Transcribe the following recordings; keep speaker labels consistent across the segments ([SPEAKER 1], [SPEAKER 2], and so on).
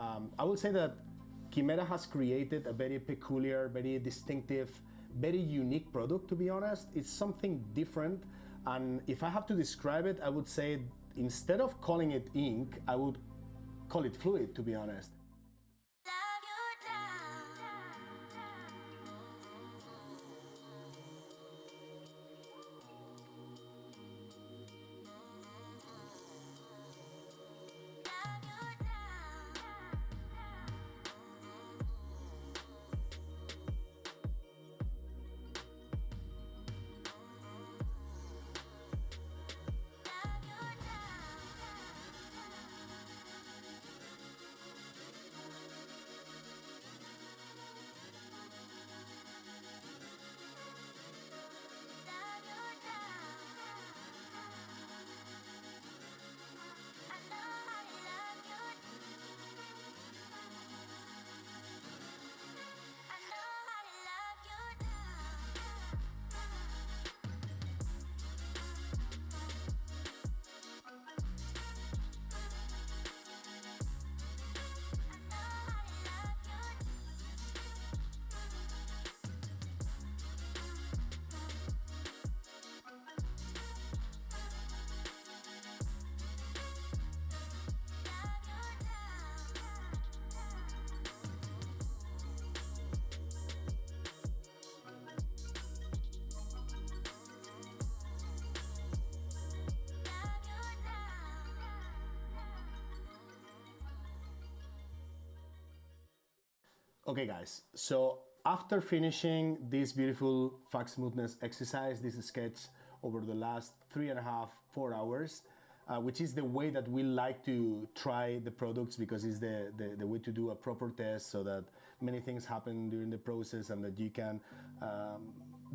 [SPEAKER 1] I will say that Kimera has created a very peculiar, very distinctive, very unique product, to be honest. It's something different, and if I have to describe it, I would say instead of calling it ink, I would call it fluid, to be honest. Okay guys, so after finishing this beautiful fog smoothness exercise, this sketch over the last 3.5, 4 hours, which is the way that we like to try the products, because it's the way to do a proper test so that many things happen during the process and that you can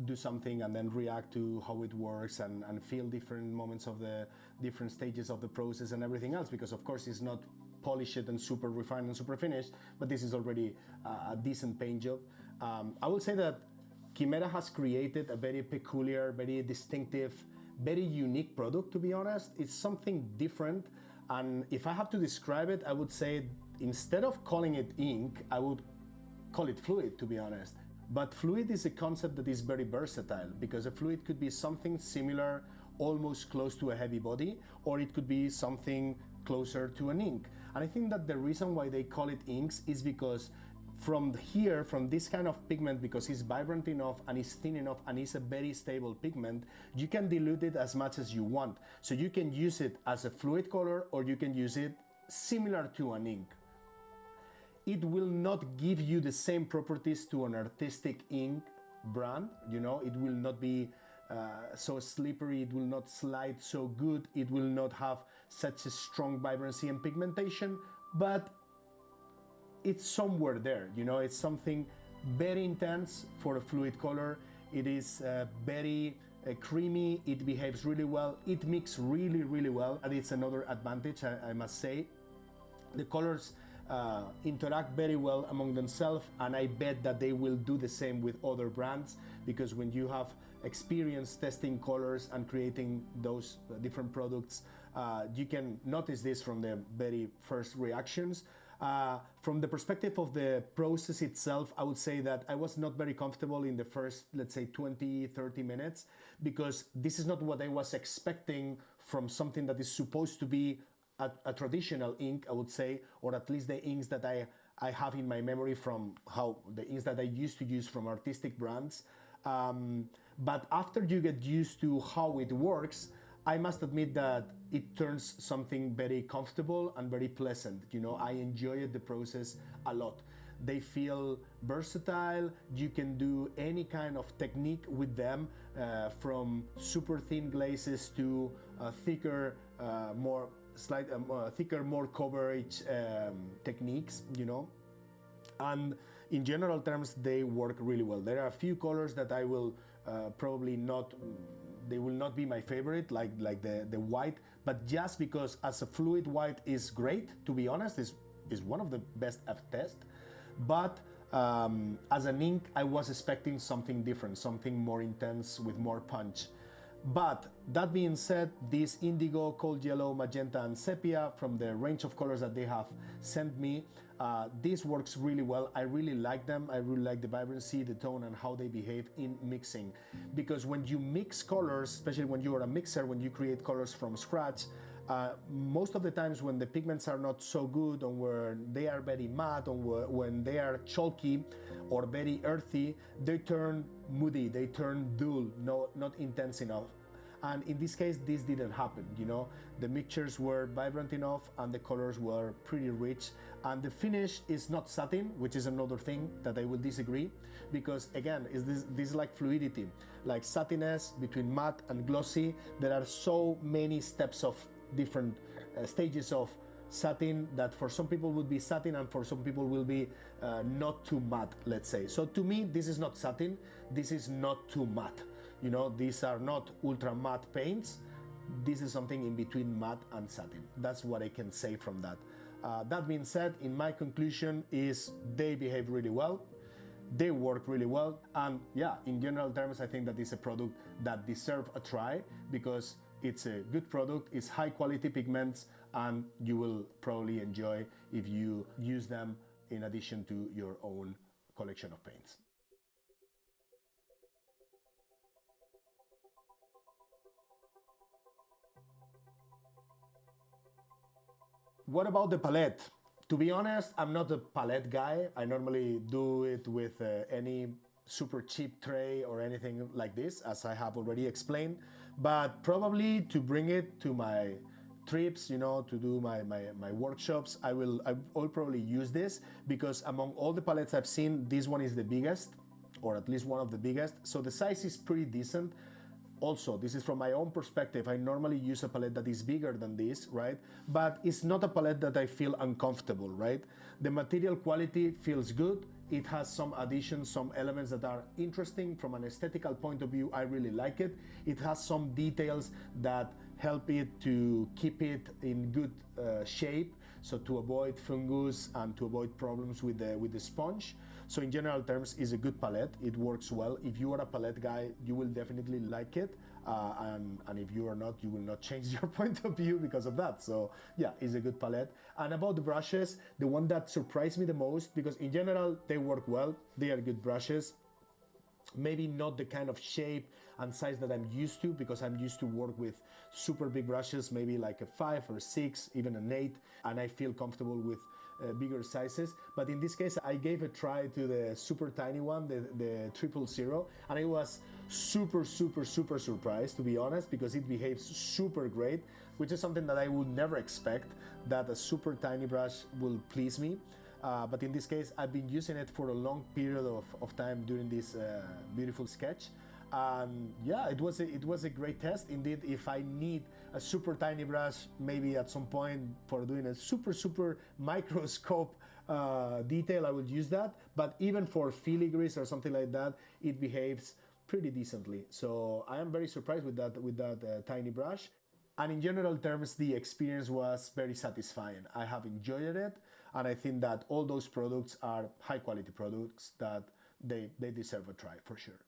[SPEAKER 1] do something and then react to how it works and feel different moments of the different stages of the process and everything else, because of course it's not polish it and super refined and super finished, but this is already a decent paint job. I will say that Kimera has created a very peculiar, very distinctive, very unique product, to be honest. It's something different, and if I have to describe it, I would say instead of calling it ink, I would call it fluid, to be honest. But fluid is a concept that is very versatile, because a fluid could be something similar, almost close to a heavy body, or it could be something closer to an ink. And I think that the reason why they call it inks is because from here, from this kind of pigment, because it's vibrant enough and it's thin enough and it's a very stable pigment, you can dilute it as much as you want. So you can use it as a fluid color, or you can use it similar to an ink. It will not give you the same properties to an artistic ink brand, you know, it will not be so slippery, it will not slide so good, it will not have such a strong vibrancy and pigmentation, but it's somewhere there, you know, it's something very intense for a fluid color. It is very creamy, it behaves really well, it mixes really, really well, and it's another advantage, I must say. The colors interact very well among themselves, and I bet that they will do the same with other brands, because when you have experience testing colors and creating those different products, you can notice this from the very first reactions. From the perspective of the process itself, I would say that I was not very comfortable in the first, let's say 20-30 minutes, because this is not what I was expecting from something that is supposed to be a traditional ink, I would say, or at least the inks that I have in my memory from how the inks that I used to use from artistic brands. But after you get used to how it works, I must admit that it turns something very comfortable and very pleasant. You know, I enjoyed the process a lot. They feel versatile. You can do any kind of technique with them, from super thin glazes to thicker, more coverage techniques, you know. And in general terms, they work really well. There are a few colors that I will probably not, they will not be my favorite, like the white, but just because as a fluid, white is great, to be honest, is one of the best I've tested. But as an ink, I was expecting something different, something more intense with more punch. But that being said, this indigo, cold yellow, magenta, and sepia from the range of colors that they have sent me, this works really well. I really like them. I really like the vibrancy, the tone, and how they behave in mixing. Because when you mix colors, especially when you are a mixer, when you create colors from scratch, most of the times when the pigments are not so good, or when they are very matte, or when they are chalky or very earthy, they turn moody, they turn dull, not intense enough. And in this case, this didn't happen, you know. The mixtures were vibrant enough and the colors were pretty rich. And the finish is not satin, which is another thing that I will disagree, because again, this is like fluidity, like satinness between matte and glossy. There are so many steps of different stages of satin that for some people would be satin and for some people will be not too matte, let's say. So to me, this is not satin, this is not too matte. You know, these are not ultra matte paints. This is something in between matte and satin. That's what I can say from that. That being said, in my conclusion is they behave really well, they work really well, and yeah, in general terms, I think that it's a product that deserves a try because it's a good product, it's high quality pigments, and you will probably enjoy if you use them in addition to your own collection of paints. What about the palette? To be honest, I'm not a palette guy. I normally do it with any super cheap tray or anything like this, as I have already explained. But probably to bring it to my trips, you know, to do my workshops, I'll probably use this because among all the palettes I've seen, this one is the biggest, or at least one of the biggest. So the size is pretty decent. Also, this is from my own perspective. I normally use a palette that is bigger than this, right? But it's not a palette that I feel uncomfortable, right? The material quality feels good. It has some additions, some elements that are interesting from an aesthetical point of view. I really like it. It has some details that help it to keep it in good shape, so to avoid fungus and to avoid problems with the sponge. So in general terms, it's a good palette. It works well. If you are a palette guy, you will definitely like it. And if you are not, you will not change your point of view because of that. So yeah, it's a good palette. And about the brushes, the one that surprised me the most, because in general, they work well. They are good brushes. Maybe not the kind of shape and size that I'm used to, because I'm used to work with super big brushes, maybe like a 5 or 6, even an 8, and I feel comfortable with bigger sizes. But in this case, I gave a try to the super tiny one, the 000, and I was super surprised, to be honest, because it behaves super great, which is something that I would never expect, that a super tiny brush will please me. But in this case, I've been using it for a long period of time during this beautiful sketch. And yeah, it was a great test. Indeed, if I need a super tiny brush, maybe at some point for doing a super microscope detail, I would use that. But even for filigrees or something like that, it behaves pretty decently. So I am very surprised with that tiny brush. And in general terms, the experience was very satisfying. I have enjoyed it, and I think that all those products are high quality products that they deserve a try for sure.